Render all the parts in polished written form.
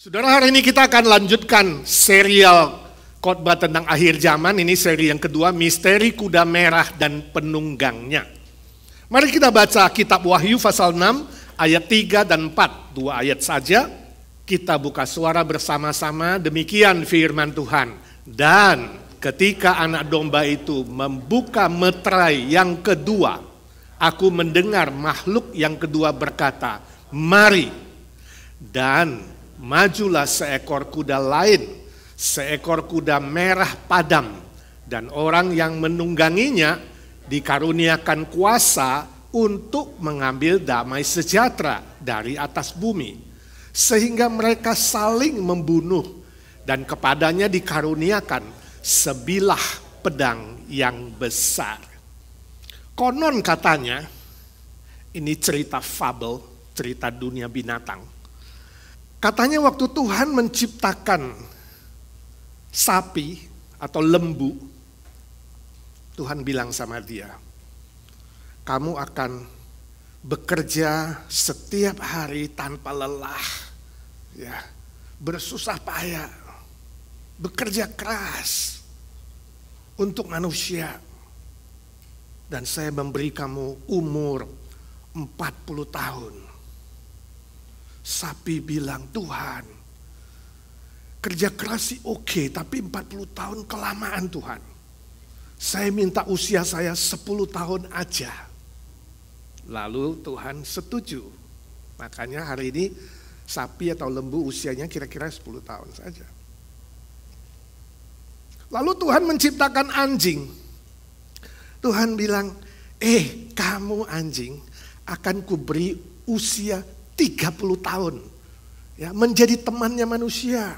Saudara, hari ini kita akan lanjutkan serial khotbah tentang akhir zaman. Ini seri yang kedua, Misteri Kuda Merah dan Penunggangnya. Mari kita baca kitab Wahyu pasal 6 ayat 3 dan 4. Dua ayat saja. Kita buka suara bersama-sama. Demikian firman Tuhan. Dan ketika anak domba itu membuka meterai yang kedua, aku mendengar makhluk yang kedua berkata, "Mari." Dan majulah seekor kuda lain, seekor kuda merah padam, dan orang yang menungganginya dikaruniakan kuasa untuk mengambil damai sejahtera dari atas bumi, sehingga mereka saling membunuh, dan kepadanya dikaruniakan sebilah pedang yang besar. Konon katanya, ini cerita fabel, cerita dunia binatang. Katanya waktu Tuhan menciptakan sapi atau lembu, Tuhan bilang sama dia, "Kamu akan bekerja setiap hari tanpa lelah, ya, bersusah payah, bekerja keras untuk manusia. Dan saya memberi kamu umur 40 tahun. Sapi bilang, "Tuhan, kerja keras sih oke, tapi 40 tahun kelamaan Tuhan. Saya minta usia saya 10 tahun aja." Lalu Tuhan setuju. Makanya hari ini sapi atau lembu usianya kira-kira 10 tahun saja. Lalu Tuhan menciptakan anjing. Tuhan bilang, kamu anjing akan kuberi usia 30 tahun. Ya, menjadi temannya manusia.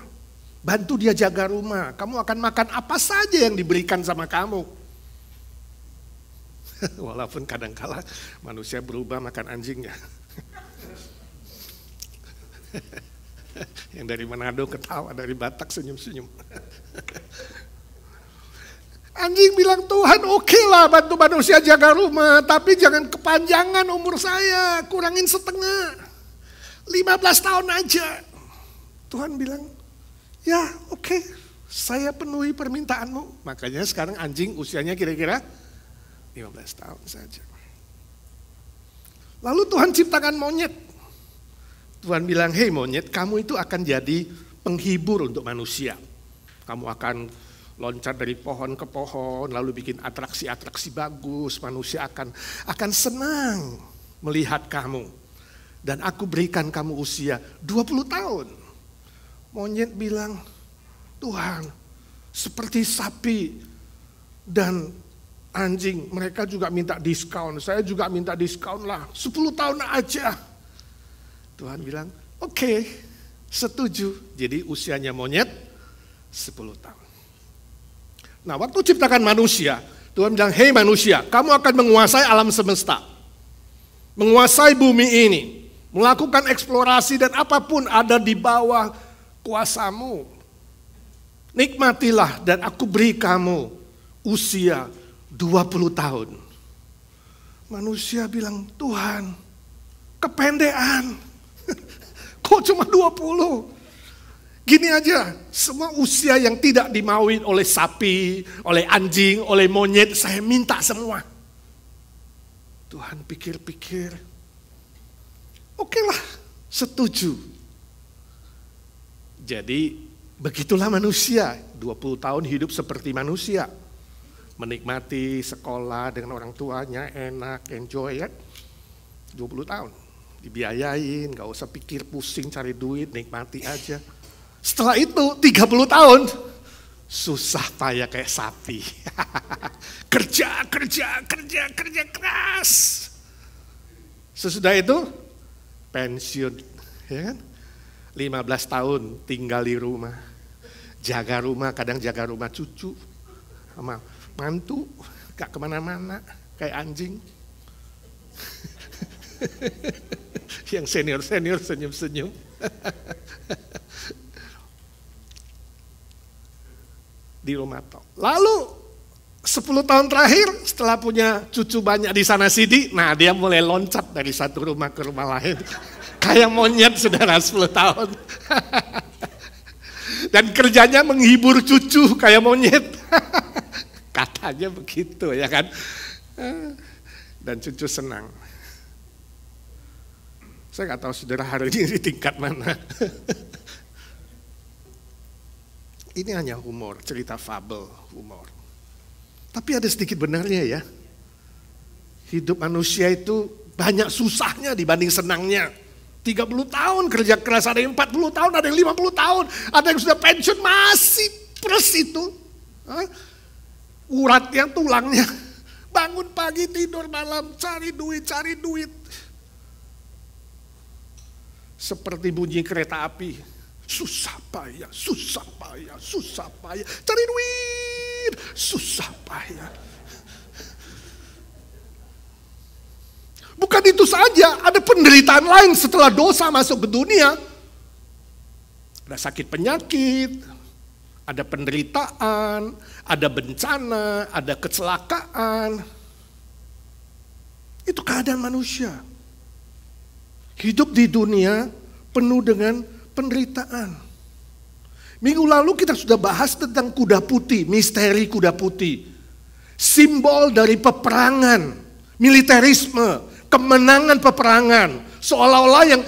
Bantu dia jaga rumah. Kamu akan makan apa saja yang diberikan sama kamu. Walaupun kadang-kala manusia berubah makan anjingnya. Yang dari Manado ketawa, dari Batak senyum-senyum. Anjing bilang, "Tuhan oke lah bantu manusia jaga rumah, tapi jangan kepanjangan umur saya, kurangin setengah. 15 tahun aja." Tuhan bilang, "Ya oke, saya penuhi permintaanmu." Makanya sekarang anjing usianya kira-kira 15 tahun saja. Lalu Tuhan ciptakan monyet. Tuhan bilang, "Hei monyet, kamu itu akan jadi penghibur untuk manusia. Kamu akan loncat dari pohon ke pohon, lalu bikin atraksi-atraksi bagus. Manusia akan senang melihat kamu. Dan aku berikan kamu usia 20 tahun. Monyet bilang, "Tuhan, seperti sapi dan anjing, mereka juga minta diskon. Saya juga minta diskon lah, 10 tahun aja." Tuhan bilang, "Oke, setuju." Jadi usianya monyet 10 tahun. Nah, waktu ciptakan manusia, Tuhan bilang, "Hei manusia, kamu akan menguasai alam semesta. Menguasai bumi ini. Melakukan eksplorasi dan apapun ada di bawah kuasamu. Nikmatilah dan aku beri kamu usia 20 tahun. Manusia bilang, "Tuhan, kependean. Kok cuma 20? Gini aja, semua usia yang tidak dimaui oleh sapi, oleh anjing, oleh monyet, saya minta semua." Tuhan pikir-pikir, "Oke lah, setuju." Jadi begitulah manusia, 20 tahun hidup seperti manusia. Menikmati sekolah dengan orang tuanya, enak, enjoy ya. 20 tahun, dibiayain, gak usah pikir pusing cari duit, nikmati aja. Setelah itu 30 tahun, susah payah kayak sapi. Kerja keras. Sesudah itu pensiun, ya kan? 15 tahun tinggal di rumah. Jaga rumah, kadang jaga rumah cucu sama mantu, gak kemana-mana, kayak anjing. Yang senior-senior senyum-senyum. Di rumah tok. Lalu 10 tahun terakhir setelah punya cucu banyak di sana sini, nah dia mulai loncat dari satu rumah ke rumah lain. Kayak monyet saudara 10 tahun. Dan kerjanya menghibur cucu kayak monyet. Katanya begitu ya kan. Dan cucu senang. Saya nggak tahu saudara hari ini di tingkat mana. Ini hanya humor, cerita fabel, humor. Tapi ada sedikit benarnya ya. Hidup manusia itu banyak susahnya dibanding senangnya. 30 tahun kerja keras, ada yang 40 tahun, ada yang 50 tahun, ada yang sudah pensiun masih pres itu. Uratnya, tulangnya, bangun pagi, tidur malam, cari duit. Seperti bunyi kereta api, susah payah, cari duit, susah payah. Bukan itu saja, ada penderitaan lain setelah dosa masuk ke dunia. Ada sakit penyakit, ada penderitaan, ada bencana, ada kecelakaan. Itu keadaan manusia. Hidup di dunia penuh dengan penderitaan. Minggu lalu kita sudah bahas tentang kuda putih, misteri kuda putih. Simbol dari peperangan, militerisme, kemenangan peperangan. Seolah-olah yang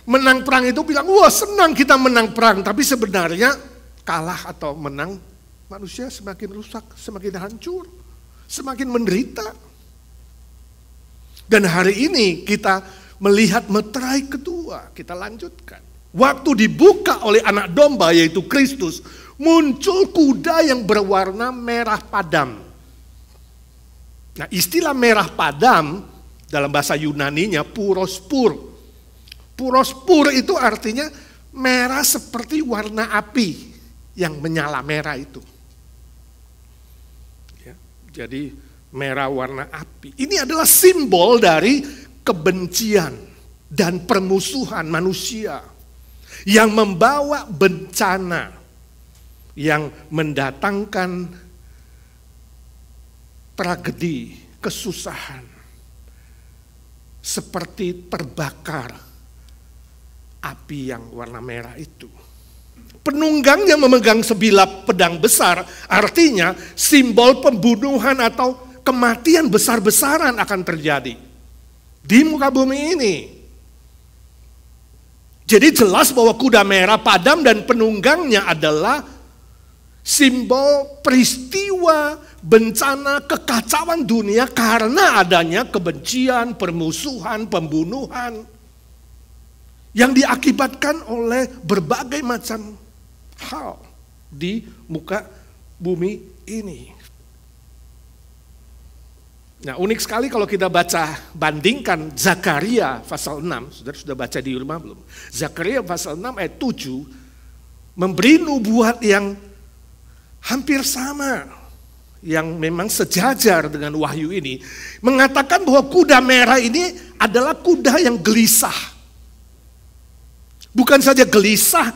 menang perang itu bilang, wah senang kita menang perang. Tapi sebenarnya kalah atau menang, manusia semakin rusak, semakin hancur, semakin menderita. Dan hari ini kita melihat meterai kedua, kita lanjutkan. Waktu dibuka oleh anak domba yaitu Kristus, muncul kuda yang berwarna merah padam. Nah, istilah merah padam dalam bahasa Yunaninya purospur. Purospur itu artinya merah seperti warna api yang menyala merah itu. Ya, jadi merah warna api. Ini adalah simbol dari kebencian dan permusuhan manusia yang membawa bencana, yang mendatangkan tragedi, kesusahan, seperti terbakar api yang warna merah itu. Penunggangnya memegang sebilah pedang besar, artinya simbol pembunuhan atau kematian besar-besaran akan terjadi di muka bumi ini. Jadi jelas bahwa kuda merah padam dan penunggangnya adalah simbol peristiwa bencana kekacauan dunia karena adanya kebencian, permusuhan, pembunuhan yang diakibatkan oleh berbagai macam hal di muka bumi ini. Nah, unik sekali kalau kita baca, bandingkan Zakaria pasal 6, saudara sudah baca di rumah belum? Zakaria pasal 6 ayat 7 memberi nubuat yang hampir sama, yang memang sejajar dengan wahyu ini, mengatakan bahwa kuda merah ini adalah kuda yang gelisah. Bukan saja gelisah,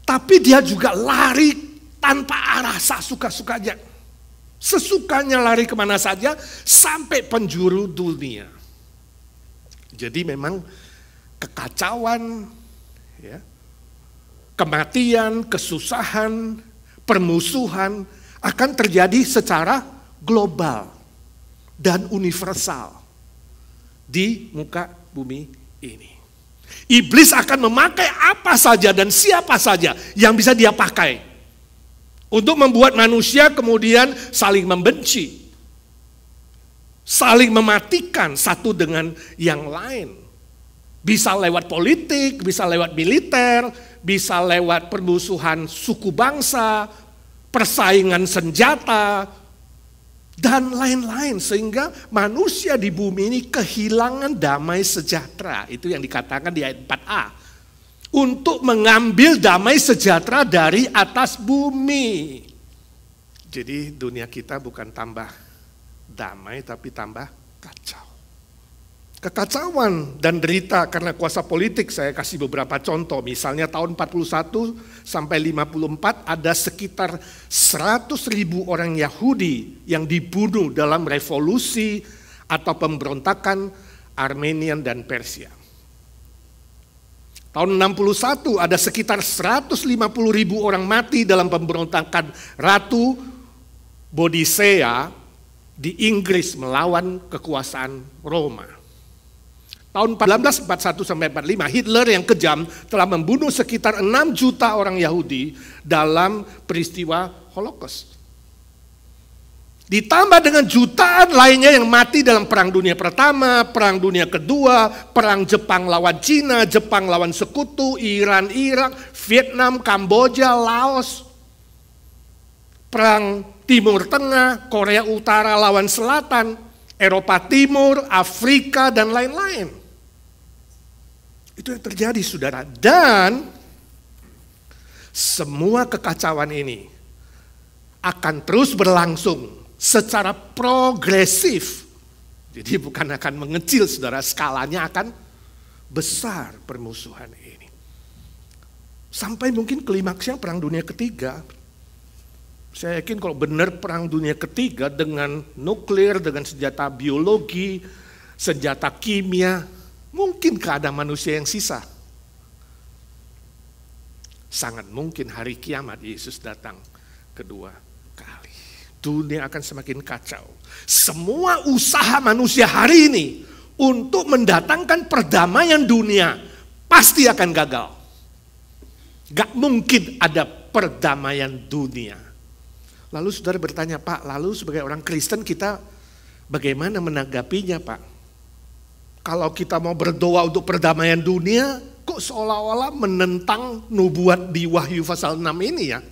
tapi dia juga lari tanpa arah, suka-sukanya. Sesukanya lari kemana saja sampai penjuru dunia. Jadi memang kekacauan, ya, kematian, kesusahan, permusuhan akan terjadi secara global dan universal di muka bumi ini. Iblis akan memakai apa saja dan siapa saja yang bisa dia pakai untuk membuat manusia kemudian saling membenci, saling mematikan satu dengan yang lain. Bisa lewat politik, bisa lewat militer, bisa lewat permusuhan suku bangsa, persaingan senjata, dan lain-lain. Sehingga manusia di bumi ini kehilangan damai sejahtera. Itu yang dikatakan di ayat 4a. Untuk mengambil damai sejahtera dari atas bumi. Jadi dunia kita bukan tambah damai tapi tambah kacau. Kekacauan dan derita karena kuasa politik, saya kasih beberapa contoh. Misalnya tahun 41 sampai 54 ada sekitar 100.000 orang Yahudi yang dibunuh dalam revolusi atau pemberontakan Armenian dan Persia. Tahun 61 ada sekitar 150.000 orang mati dalam pemberontakan Ratu Bodisea di Inggris melawan kekuasaan Roma. Tahun 1941 sampai 45 Hitler yang kejam telah membunuh sekitar 6 juta orang Yahudi dalam peristiwa Holocaust. Ditambah dengan jutaan lainnya yang mati dalam Perang Dunia Pertama, Perang Dunia Kedua, Perang Jepang lawan Cina, Jepang lawan Sekutu, Iran, Irak, Vietnam, Kamboja, Laos, Perang Timur Tengah, Korea Utara lawan Selatan, Eropa Timur, Afrika, dan lain-lain. Itu yang terjadi, saudara. Dan semua kekacauan ini akan terus berlangsung secara progresif. Jadi bukan akan mengecil, saudara, skalanya akan besar permusuhan ini. Sampai mungkin klimaksnya Perang Dunia Ketiga. Saya yakin kalau benar Perang Dunia Ketiga dengan nuklir, dengan senjata biologi, senjata kimia, mungkinkah ada manusia yang sisa? Sangat mungkin hari kiamat Yesus datang kedua kali. Dunia akan semakin kacau. Semua usaha manusia hari ini untuk mendatangkan perdamaian dunia pasti akan gagal. Gak mungkin ada perdamaian dunia. Lalu saudara bertanya, Pak, lalu sebagai orang Kristen kita bagaimana menanggapinya, Pak? Kalau kita mau berdoa untuk perdamaian dunia, kok seolah-olah menentang nubuat di Wahyu pasal 6 ini ya?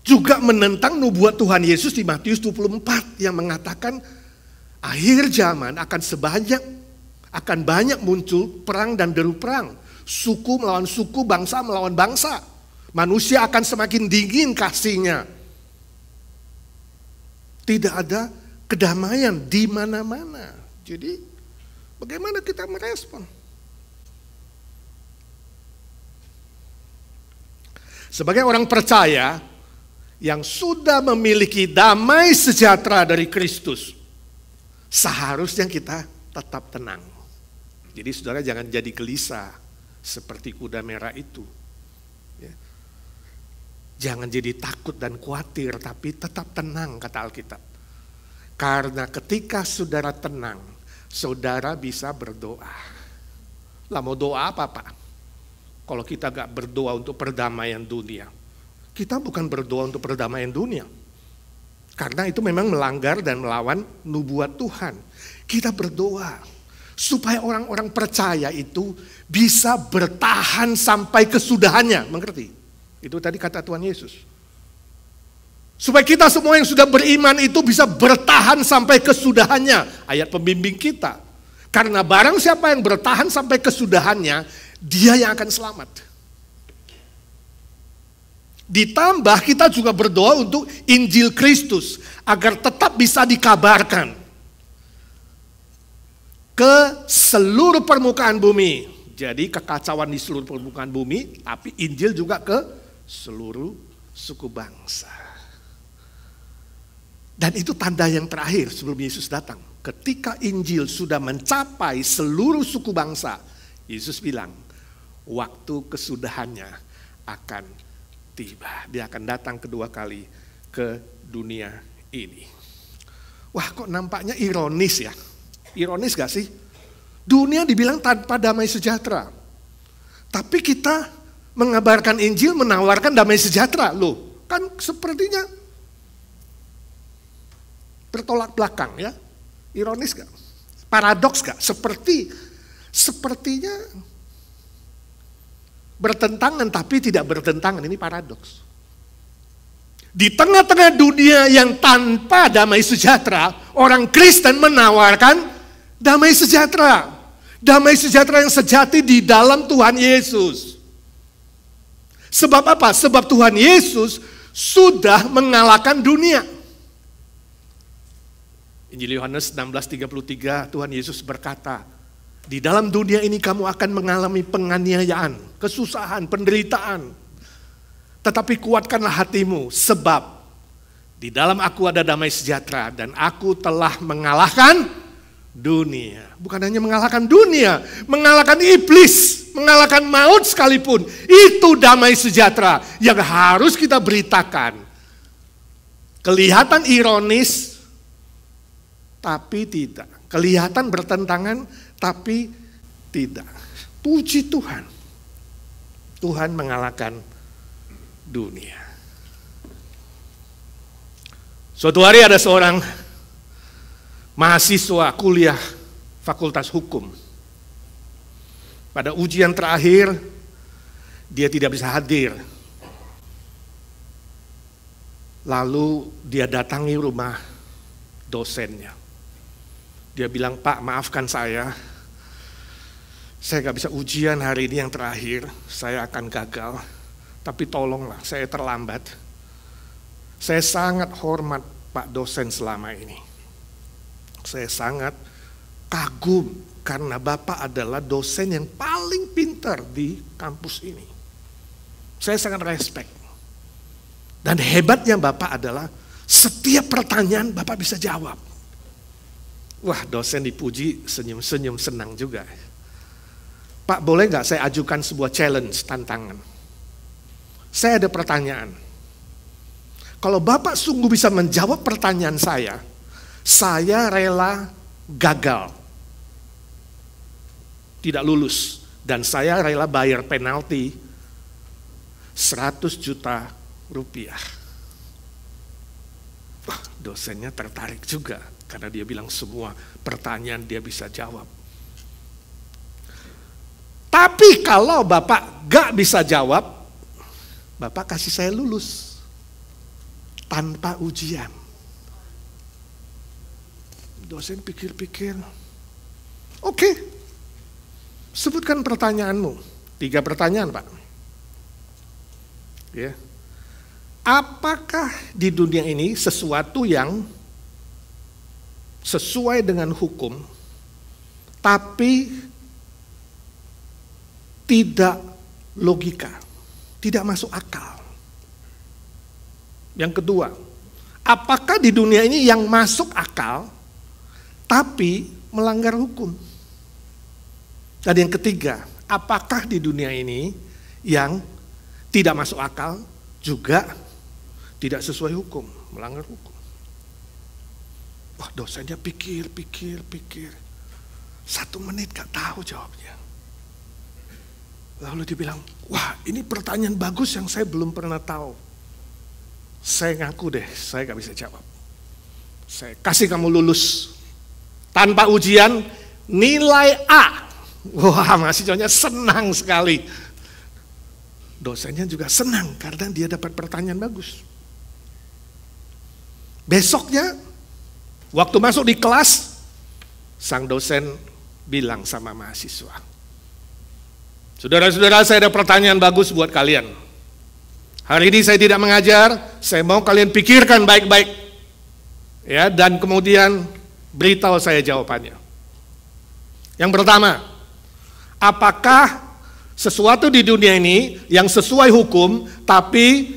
Juga menentang nubuat Tuhan Yesus di Matius 24 yang mengatakan akhir zaman akan banyak muncul perang dan deru perang. Suku melawan suku, bangsa melawan bangsa. Manusia akan semakin dingin kasihnya. Tidak ada kedamaian di mana-mana. Jadi bagaimana kita merespon? Sebagai orang percaya yang sudah memiliki damai sejahtera dari Kristus, seharusnya kita tetap tenang. Jadi saudara jangan jadi gelisah seperti kuda merah itu. Ya. Jangan jadi takut dan khawatir, tapi tetap tenang kata Alkitab. Karena ketika saudara tenang, saudara bisa berdoa. Lah mau doa apa, Pak? Kalau kita gak berdoa untuk perdamaian dunia. Kita bukan berdoa untuk perdamaian dunia. Karena itu memang melanggar dan melawan nubuat Tuhan. Kita berdoa supaya orang-orang percaya itu bisa bertahan sampai kesudahannya. Mengerti? Itu tadi kata Tuhan Yesus. Supaya kita semua yang sudah beriman itu bisa bertahan sampai kesudahannya. Ayat pembimbing kita. Karena barang siapa yang bertahan sampai kesudahannya, dia yang akan selamat. Ditambah kita juga berdoa untuk Injil Kristus agar tetap bisa dikabarkan ke seluruh permukaan bumi. Jadi kekacauan di seluruh permukaan bumi, tapi Injil juga ke seluruh suku bangsa. Dan itu tanda yang terakhir sebelum Yesus datang. Ketika Injil sudah mencapai seluruh suku bangsa, Yesus bilang, waktu kesudahannya akan tiba. Dia akan datang kedua kali ke dunia ini. Wah, kok nampaknya ironis ya? Ironis gak sih? Dunia dibilang tanpa damai sejahtera. Tapi kita mengabarkan Injil, menawarkan damai sejahtera. Loh, kan sepertinya bertolak belakang ya? Ironis gak? Paradoks gak? Sepertinya bertentangan tapi tidak bertentangan. Ini paradoks. Di tengah-tengah dunia yang tanpa damai sejahtera, orang Kristen menawarkan damai sejahtera. Damai sejahtera yang sejati di dalam Tuhan Yesus. Sebab apa? Sebab Tuhan Yesus sudah mengalahkan dunia. Injil Yohanes 16:33, Tuhan Yesus berkata, di dalam dunia ini kamu akan mengalami penganiayaan, kesusahan, penderitaan. Tetapi kuatkanlah hatimu, sebab di dalam aku ada damai sejahtera dan aku telah mengalahkan dunia. Bukan hanya mengalahkan dunia, mengalahkan iblis, mengalahkan maut sekalipun. Itu damai sejahtera yang harus kita beritakan. Kelihatan ironis, tapi tidak. Kelihatan bertentangan, tapi tidak. Puji Tuhan. Tuhan mengalahkan dunia. Suatu hari ada seorang mahasiswa kuliah Fakultas Hukum. Pada ujian terakhir, dia tidak bisa hadir. Lalu dia datangi rumah dosennya. Dia bilang, "Pak, maafkan saya gak bisa ujian hari ini yang terakhir, saya akan gagal. Tapi tolonglah, saya terlambat. Saya sangat hormat Pak dosen selama ini. Saya sangat kagum karena Bapak adalah dosen yang paling pintar di kampus ini. Saya sangat respect. Dan hebatnya Bapak adalah setiap pertanyaan Bapak bisa jawab." Wah, dosen dipuji, senyum-senyum, senang juga. "Pak, boleh nggak saya ajukan sebuah challenge, tantangan? Saya ada pertanyaan. Kalau Bapak sungguh bisa menjawab pertanyaan saya rela gagal, tidak lulus, dan saya rela bayar penalti 100 juta rupiah." Wah, dosennya tertarik juga karena dia bilang semua pertanyaan dia bisa jawab. "Tapi kalau Bapak gak bisa jawab, Bapak kasih saya lulus tanpa ujian." Dosen pikir-pikir, "Oke, sebutkan pertanyaanmu." 3 pertanyaan, Pak. Ya. Apakah di dunia ini sesuatu yang sesuai dengan hukum, tapi tidak logika, tidak masuk akal? Yang kedua, apakah di dunia ini yang masuk akal, tapi melanggar hukum? Dan yang ketiga, apakah di dunia ini yang tidak masuk akal, juga tidak sesuai hukum, melanggar hukum? Wah, dosennya pikir. 1 menit gak tahu jawabnya. Lalu dia bilang, "Wah, ini pertanyaan bagus yang saya belum pernah tahu. Saya ngaku deh, saya gak bisa jawab. Saya kasih kamu lulus tanpa ujian, nilai A." Wah, mahasiswanya senang sekali. Dosennya juga senang karena dia dapat pertanyaan bagus. Besoknya, waktu masuk di kelas, sang dosen bilang sama mahasiswa, "Saudara-saudara, saya ada pertanyaan bagus buat kalian. Hari ini saya tidak mengajar, saya mau kalian pikirkan baik-baik. Ya, dan kemudian beritahu saya jawabannya. Yang pertama, apakah sesuatu di dunia ini yang sesuai hukum tapi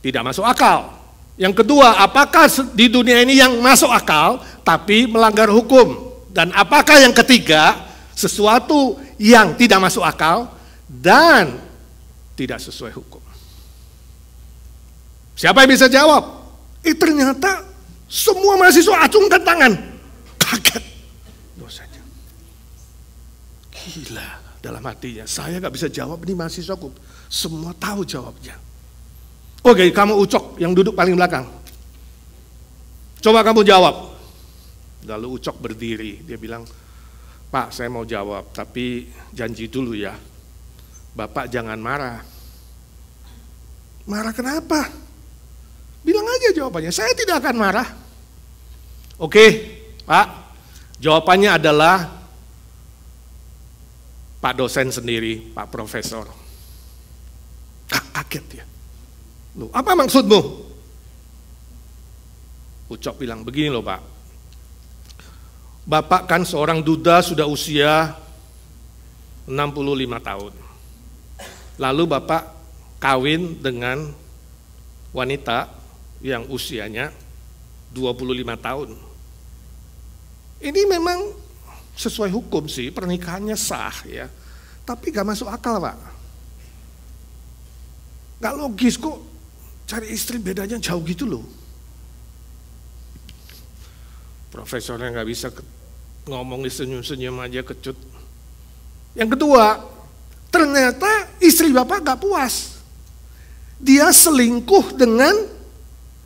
tidak masuk akal? Yang kedua, apakah di dunia ini yang masuk akal tapi melanggar hukum? Dan apakah yang ketiga, sesuatu yang tidak masuk akal dan tidak sesuai hukum?" Siapa yang bisa jawab? Ternyata semua mahasiswa acungkan tangan. Kaget dosennya. Gila, dalam hatinya, saya gak bisa jawab, ini mahasiswaku. Semua tahu jawabnya. Oke, kamu Ucok yang duduk paling belakang. Coba kamu jawab. Lalu Ucok berdiri, dia bilang, "Pak, saya mau jawab, tapi janji dulu ya. Bapak jangan marah." "Marah kenapa? Bilang aja jawabannya, saya tidak akan marah." "Oke, Pak, jawabannya adalah Pak dosen sendiri, Pak profesor." Kaget dia. "Loh, apa maksudmu?" Ucok bilang, "Begini loh Pak, Bapak kan seorang duda sudah usia 65 tahun. Lalu Bapak kawin dengan wanita yang usianya 25 tahun. Ini memang sesuai hukum sih, pernikahannya sah ya. Tapi gak masuk akal, Pak. Gak logis kok cari istri bedanya jauh gitu loh. Profesornya gak bisa ngomong senyum-senyum aja kecut. Yang kedua, ternyata istri Bapak gak puas. Dia selingkuh dengan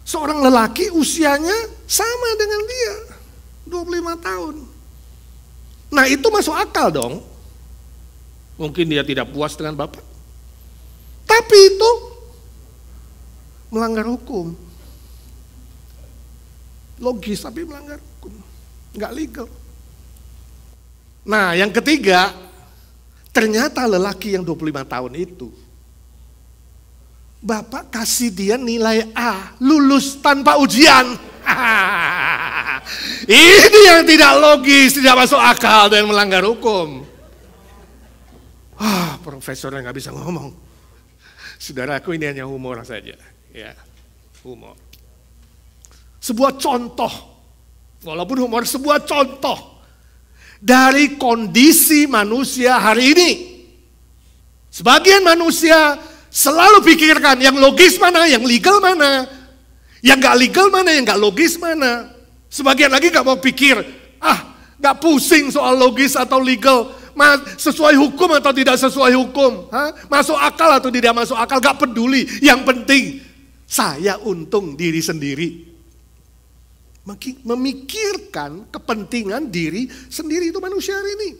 seorang lelaki usianya sama dengan dia, 25 tahun. Nah itu masuk akal dong. Mungkin dia tidak puas dengan Bapak. Tapi itu melanggar hukum. Logis tapi melanggar hukum. Nggak legal. Nah yang ketiga, ternyata lelaki yang 25 tahun itu Bapak kasih dia nilai A, lulus tanpa ujian. Ini yang tidak logis, tidak masuk akal dan melanggar hukum. Profesornya nggak bisa ngomong. Saudaraku, ini hanya humor saja, ya, humor. Sebuah contoh, walaupun humor, sebuah contoh dari kondisi manusia hari ini. Sebagian manusia selalu pikirkan yang logis mana, yang legal mana, yang gak legal mana, yang gak logis mana. Sebagian lagi gak mau pikir, gak pusing soal logis atau legal, sesuai hukum atau tidak sesuai hukum, masuk akal atau tidak masuk akal, gak peduli. Yang penting saya untung diri sendiri. Memikirkan kepentingan diri sendiri itu manusia hari ini.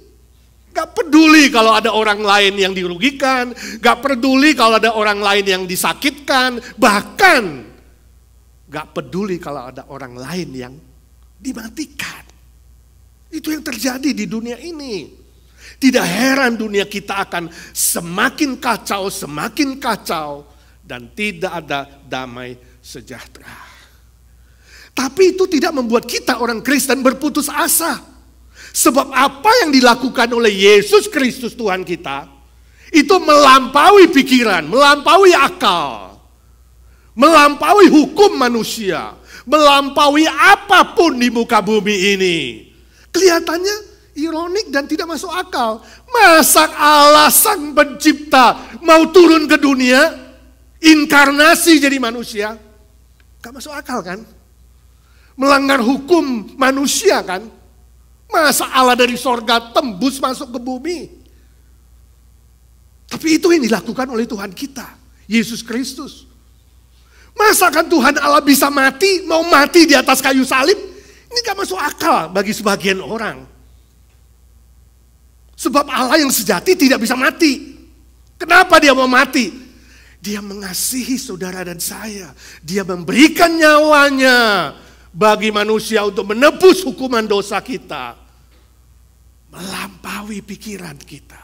Gak peduli kalau ada orang lain yang dirugikan, gak peduli kalau ada orang lain yang disakitkan, bahkan gak peduli kalau ada orang lain yang dimatikan. Itu yang terjadi di dunia ini. Tidak heran dunia kita akan semakin kacau, dan tidak ada damai sejahtera. Tapi itu tidak membuat kita orang Kristen berputus asa. Sebab apa yang dilakukan oleh Yesus Kristus Tuhan kita, itu melampaui pikiran, melampaui akal, melampaui hukum manusia, melampaui apapun di muka bumi ini. Kelihatannya ironik dan tidak masuk akal. Masa Allah Sang Pencipta mau turun ke dunia, inkarnasi jadi manusia? Gak masuk akal kan? Melanggar hukum manusia kan? Masa Allah dari sorga tembus masuk ke bumi? Tapi itu yang dilakukan oleh Tuhan kita, Yesus Kristus. Masa kan Tuhan Allah bisa mati, mau mati di atas kayu salib? Ini gak masuk akal bagi sebagian orang. Sebab Allah yang sejati tidak bisa mati. Kenapa dia mau mati? Dia mengasihi saudara dan saya. Dia memberikan nyawanya bagi manusia untuk menebus hukuman dosa kita. Melampaui pikiran kita,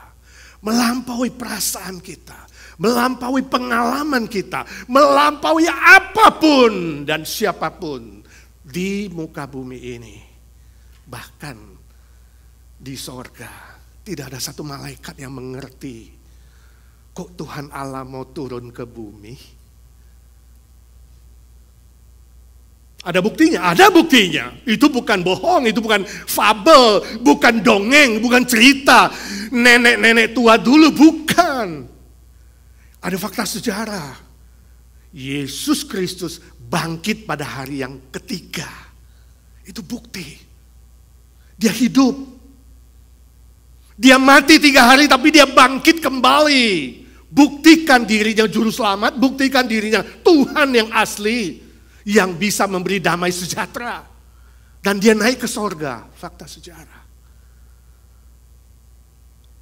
melampaui perasaan kita, melampaui pengalaman kita, melampaui apapun dan siapapun di muka bumi ini. Bahkan di sorga tidak ada satu malaikat yang mengerti kok Tuhan Allah mau turun ke bumi. Ada buktinya, ada buktinya. Itu bukan bohong, itu bukan fabel, bukan dongeng, bukan cerita nenek-nenek tua dulu, bukan. Ada fakta sejarah. Yesus Kristus bangkit pada hari yang ketiga. Itu bukti. Dia hidup. Dia mati 3 hari tapi dia bangkit kembali. Buktikan dirinya juru selamat, buktikan dirinya Tuhan yang asli, yang bisa memberi damai sejahtera. Dan dia naik ke sorga, fakta sejarah.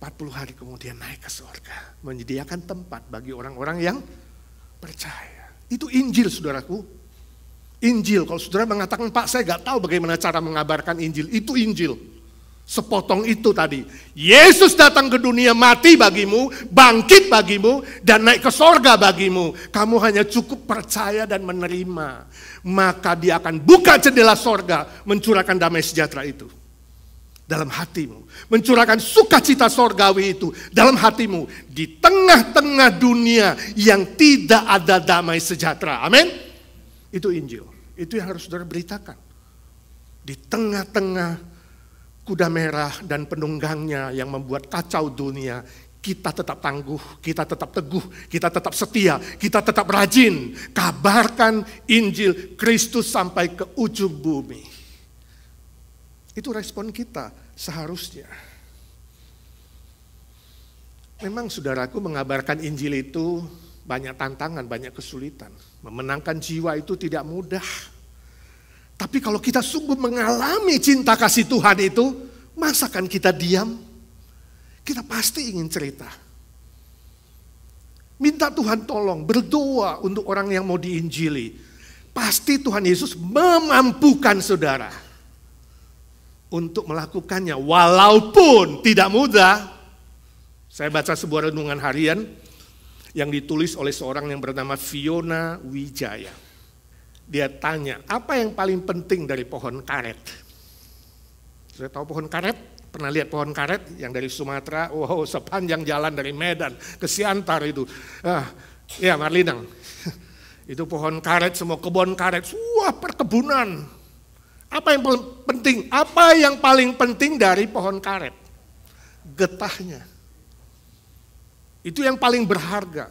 40 hari kemudian naik ke sorga, menyediakan tempat bagi orang-orang yang percaya. Itu Injil, saudaraku. Injil, kalau saudara mengatakan, Pak saya gak tahu bagaimana cara mengabarkan Injil. Itu Injil. Sepotong itu tadi. Yesus datang ke dunia, mati bagimu, bangkit bagimu, dan naik ke sorga bagimu. Kamu hanya cukup percaya dan menerima. Maka dia akan buka jendela sorga, mencurahkan damai sejahtera itu dalam hatimu. Mencurahkan sukacita sorgawi itu dalam hatimu. Di tengah-tengah dunia yang tidak ada damai sejahtera. Amin. Itu Injil. Itu yang harus saudara beritakan. Di tengah-tengah kuda merah dan penunggangnya yang membuat kacau dunia, kita tetap tangguh, kita tetap teguh, kita tetap setia, kita tetap rajin. Kabarkan Injil Kristus sampai ke ujung bumi. Itu respon kita seharusnya. Memang saudaraku, mengabarkan Injil itu banyak tantangan, banyak kesulitan. Memenangkan jiwa itu tidak mudah. Tapi kalau kita sungguh mengalami cinta kasih Tuhan itu, masakan kita diam? Kita pasti ingin cerita. Minta Tuhan tolong, berdoa untuk orang yang mau diinjili. Pasti Tuhan Yesus memampukan saudara untuk melakukannya, walaupun tidak mudah. Saya baca sebuah renungan harian yang ditulis oleh seorang yang bernama Fiona Wijaya. Dia tanya, apa yang paling penting dari pohon karet? Saya tahu pohon karet? Pernah lihat pohon karet yang dari Sumatera? Wow, sepanjang jalan dari Medan ke Siantar itu. Ya, Marlinang. Itu pohon karet, semua kebun karet. Wah, perkebunan. Apa yang paling penting? Apa yang paling penting dari pohon karet? Getahnya. Itu yang paling berharga.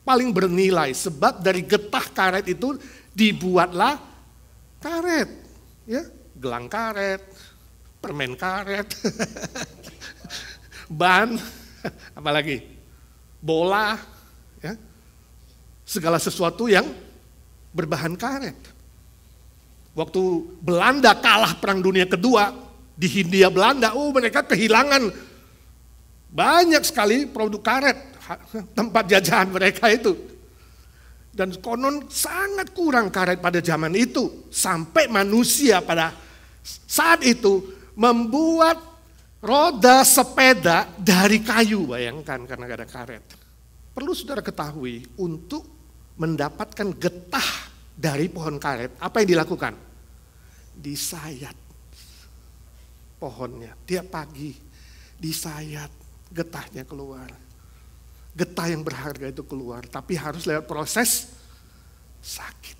Paling bernilai. Sebab dari getah karet itu dibuatlah karet, ya, gelang karet, permen karet, ban, apalagi bola, ya, segala sesuatu yang berbahan karet. Waktu Belanda kalah Perang Dunia Kedua di Hindia Belanda, mereka kehilangan banyak sekali produk karet, tempat jajahan mereka itu. Dan konon sangat kurang karet pada zaman itu. Sampai manusia pada saat itu membuat roda sepeda dari kayu, bayangkan, karena gak ada karet. Perlu saudara ketahui, untuk mendapatkan getah dari pohon karet, apa yang dilakukan? Disayat pohonnya, tiap pagi disayat, getahnya keluar. Getah yang berharga itu keluar, tapi harus lewat proses sakit.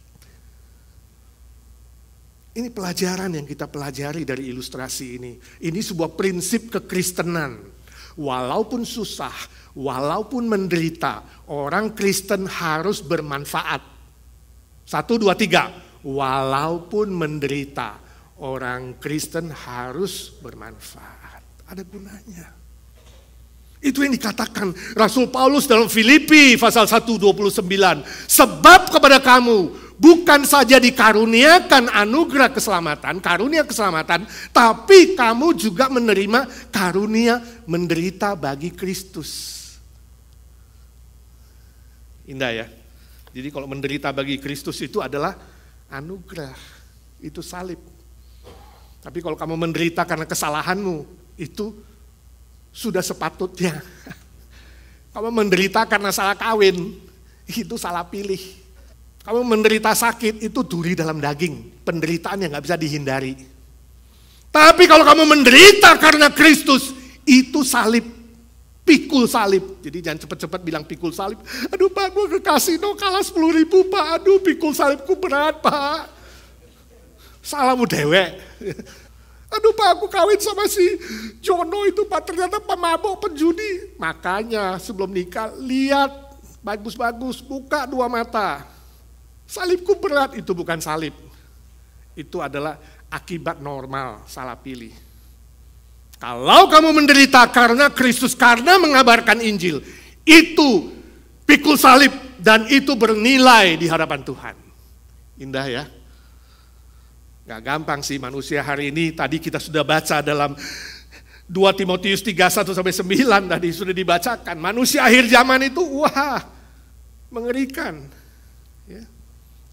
Ini pelajaran yang kita pelajari dari ilustrasi ini. Ini sebuah prinsip kekristenan. Walaupun susah, walaupun menderita, orang Kristen harus bermanfaat. 1, 2, 3. Walaupun menderita, orang Kristen harus bermanfaat. Ada gunanya. Itu yang dikatakan Rasul Paulus dalam Filipi pasal 1:29. Sebab kepada kamu bukan saja dikaruniakan anugerah keselamatan, karunia keselamatan, tapi kamu juga menerima karunia menderita bagi Kristus. Indah ya. Jadi kalau menderita bagi Kristus itu adalah anugerah, itu salib. Tapi kalau kamu menderita karena kesalahanmu, itu sudah sepatutnya. Kamu menderita karena salah kawin, itu salah pilih. Kamu menderita sakit, itu duri dalam daging. Penderitaan yang gak bisa dihindari. Tapi kalau kamu menderita karena Kristus, itu salib. Pikul salib. Jadi jangan cepat-cepat bilang pikul salib. Aduh Pak, gue ke kasino kalah 10.000 Pak. Aduh pikul salibku berat Pak. Salahmu dewek. Aduh Pak, aku kawin sama si Jono itu Pak, ternyata pemabok, penjudi. Makanya sebelum nikah, lihat bagus-bagus, buka 2 mata. Salibku berat, itu bukan salib. Itu adalah akibat normal, salah pilih. Kalau kamu menderita karena Kristus, karena mengabarkan Injil, itu pikul salib dan itu bernilai di hadapan Tuhan. Indah ya. Gak gampang sih manusia hari ini, tadi kita sudah baca dalam 2 Timotius 3:1-9 tadi sudah dibacakan. Manusia akhir zaman itu wah mengerikan. Ya.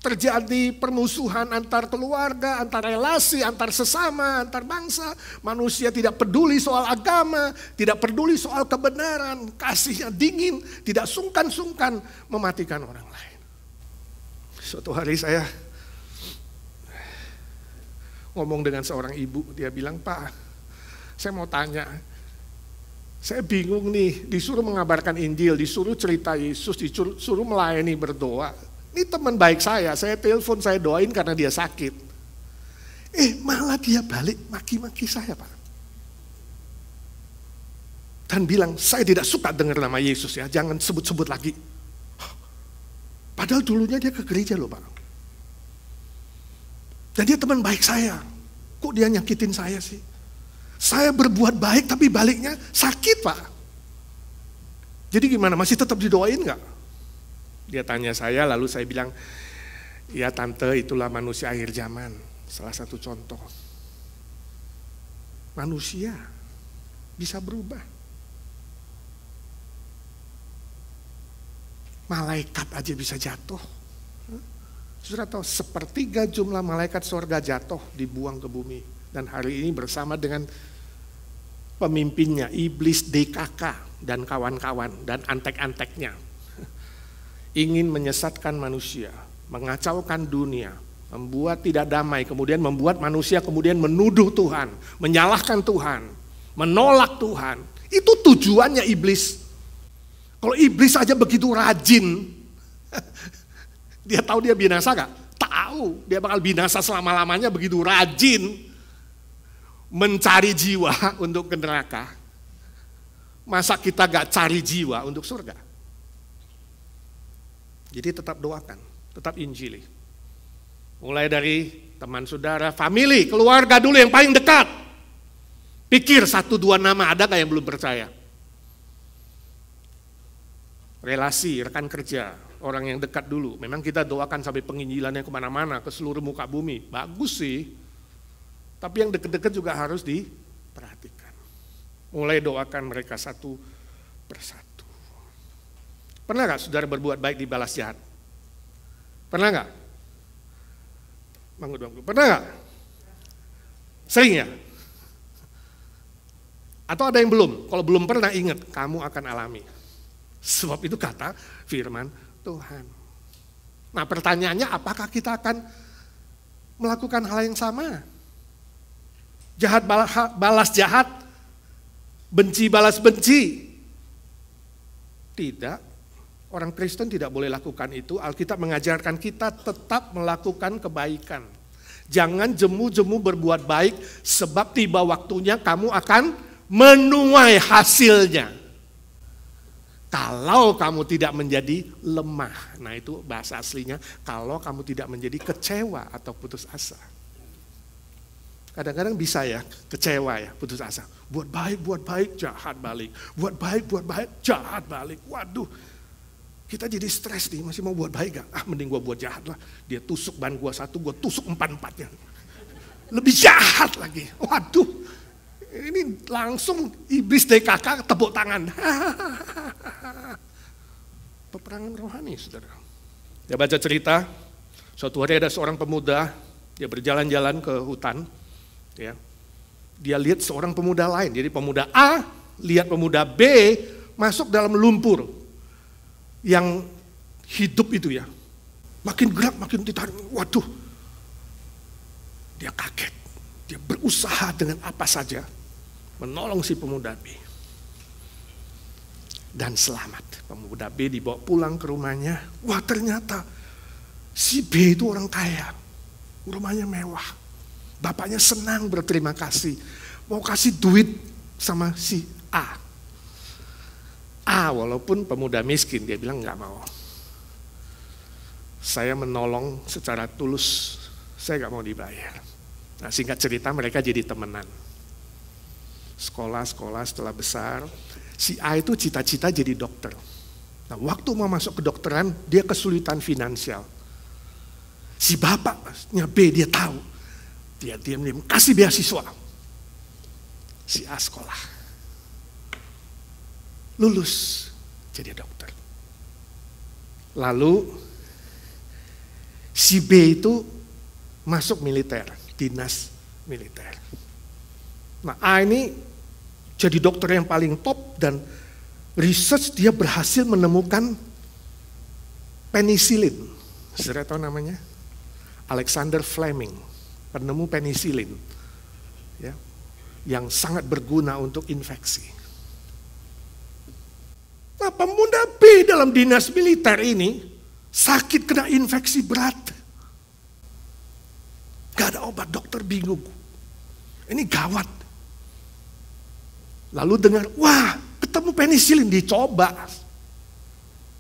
Terjadi permusuhan antar keluarga, antar relasi, antar sesama, antar bangsa. Manusia tidak peduli soal agama, tidak peduli soal kebenaran, kasihnya dingin, tidak sungkan-sungkan mematikan orang lain. Suatu hari saya ngomong dengan seorang ibu, dia bilang, Pak, saya mau tanya, saya bingung nih, disuruh mengabarkan Injil, disuruh cerita Yesus, disuruh melayani berdoa. Ini teman baik saya telepon, saya doain karena dia sakit. Malah dia balik maki-maki saya Pak. dan bilang, saya tidak suka dengar nama Yesus ya, jangan sebut-sebut lagi. Padahal dulunya dia ke gereja loh Pak. Dan dia teman baik saya. Kok dia nyakitin saya sih? Saya berbuat baik tapi baliknya sakit Pak. Jadi gimana, masih tetap didoain nggak? Dia tanya saya, lalu saya bilang, ya tante, itulah manusia akhir zaman. Salah satu contoh. Manusia bisa berubah. Malaikat aja bisa jatuh. Saudara tahu, sepertiga jumlah malaikat surga jatuh, dibuang ke bumi. Dan hari ini bersama dengan pemimpinnya, iblis DKK dan kawan-kawan dan antek-anteknya. Ingin menyesatkan manusia, mengacaukan dunia, membuat tidak damai, kemudian membuat manusia kemudian menuduh Tuhan, menyalahkan Tuhan, menolak Tuhan. Itu tujuannya iblis. Kalau iblis aja begitu rajin, dia tahu dia binasa gak? Tahu, dia bakal binasa selama-lamanya begitu rajin mencari jiwa untuk ke neraka. Masa kita gak cari jiwa untuk surga? Jadi tetap doakan, tetap injili. Mulai dari teman saudara, family, keluarga dulu yang paling dekat. Pikir 1-2 nama, ada gak yang belum percaya? Relasi, rekan kerja, orang yang dekat dulu. Memang kita doakan sampai penginjilannya kemana-mana, ke seluruh muka bumi. Bagus sih, tapi yang deket-deket juga harus diperhatikan. Mulai doakan mereka satu persatu. Pernah gak saudara berbuat baik dibalas jahat? Pernah gak? Pernah gak? Sering ya? Atau ada yang belum? Kalau belum pernah, ingat, kamu akan alami. Sebab itu kata firman Tuhan. Nah pertanyaannya, apakah kita akan melakukan hal yang sama? Jahat balas jahat, benci balas benci. Tidak, orang Kristen tidak boleh lakukan itu. Alkitab mengajarkan kita tetap melakukan kebaikan. Jangan jemu-jemu berbuat baik, sebab tiba waktunya kamu akan menuai hasilnya. Kalau kamu tidak menjadi lemah, nah itu bahasa aslinya, kalau kamu tidak menjadi kecewa atau putus asa. Kadang-kadang bisa ya, kecewa ya, putus asa. Buat baik, jahat balik. Buat baik, jahat balik. Waduh, kita jadi stres nih, masih mau buat baik gak? Mending gua buat jahat lah. Dia tusuk ban gua 1, gua tusuk 4-4-nya. Lebih jahat lagi, waduh. Ini langsung iblis DKK tepuk tangan. Peperangan rohani, saudara. Dia baca cerita, suatu hari ada seorang pemuda, dia berjalan-jalan ke hutan. Ya. Dia lihat seorang pemuda lain, jadi pemuda A lihat pemuda B masuk dalam lumpur yang hidup itu ya. Makin gerak, makin ditarik, waduh. Dia kaget, dia berusaha dengan apa saja menolong si pemuda B. Dan selamat. Pemuda B dibawa pulang ke rumahnya. Wah ternyata si B itu orang kaya. Rumahnya mewah. Bapaknya senang berterima kasih. Mau kasih duit sama si A. Walaupun pemuda miskin, dia bilang nggak mau. Saya menolong secara tulus. Saya nggak mau dibayar. Nah singkat cerita mereka jadi temenan. Sekolah setelah besar, si A itu cita-cita jadi dokter. Nah waktu mau masuk kedokteran, dia kesulitan finansial. Si bapaknya B dia tahu, dia diam-diam kasih beasiswa. Si A sekolah, lulus jadi dokter. Lalu si B itu masuk militer, dinas militer. Nah A ini jadi dokter yang paling top dan research dia berhasil menemukan penisilin. Saudara tahu namanya? Alexander Fleming, penemu penisilin. Ya, yang sangat berguna untuk infeksi. Nah pemuda B dalam dinas militer ini sakit kena infeksi berat. Gak ada obat, dokter bingung. Ini gawat. Lalu dengar, wah ketemu penisilin, dicoba.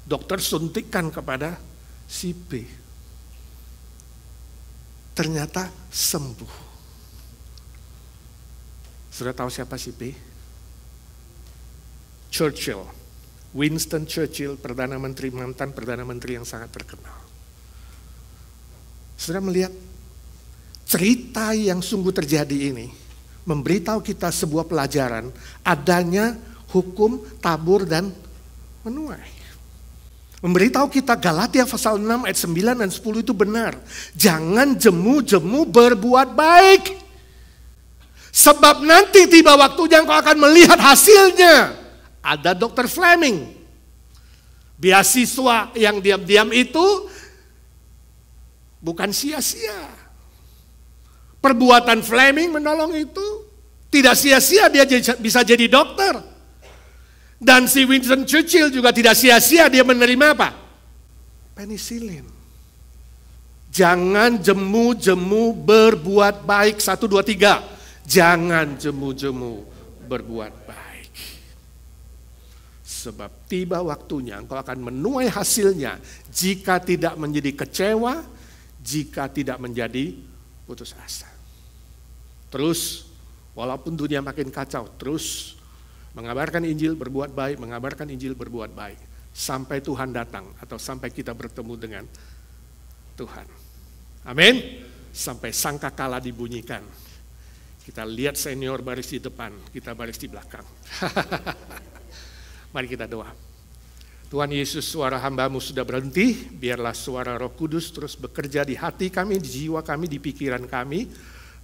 Dokter suntikkan kepada si P. Ternyata sembuh. Sudah tahu siapa si P? Churchill. Winston Churchill, mantan Perdana Menteri yang sangat terkenal. Sudah melihat cerita yang sungguh terjadi ini, memberitahu kita sebuah pelajaran adanya hukum tabur dan menuai. Memberitahu kita Galatia pasal 6 ayat 9 dan 10 itu benar. Jangan jemu-jemu berbuat baik. Sebab nanti tiba waktunya engkau akan melihat hasilnya. Ada Dr. Fleming. Beasiswa yang diam-diam itu bukan sia-sia. Perbuatan Fleming menolong itu tidak sia-sia, dia bisa jadi dokter. Dan si Winston Churchill juga tidak sia-sia, dia menerima apa? Penisilin. Jangan jemu-jemu berbuat baik. 1, 2, 3. Jangan jemu-jemu berbuat baik. Sebab tiba waktunya engkau akan menuai hasilnya jika tidak menjadi kecewa, jika tidak menjadi putus asa. Terus, walaupun dunia makin kacau, terus mengabarkan Injil, berbuat baik, mengabarkan Injil, berbuat baik. Sampai Tuhan datang atau sampai kita bertemu dengan Tuhan. Amin. Sampai sangkakala dibunyikan. Kita lihat senior baris di depan, kita baris di belakang. Mari kita doa. Tuhan Yesus, suara hamba-Mu sudah berhenti, biarlah suara Roh Kudus terus bekerja di hati kami, di jiwa kami, di pikiran kami.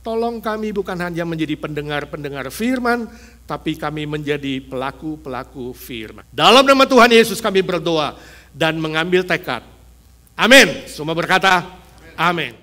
Tolong kami bukan hanya menjadi pendengar-pendengar firman, tapi kami menjadi pelaku-pelaku firman. Dalam nama Tuhan Yesus kami berdoa dan mengambil tekad. Amin. Semua berkata, amin.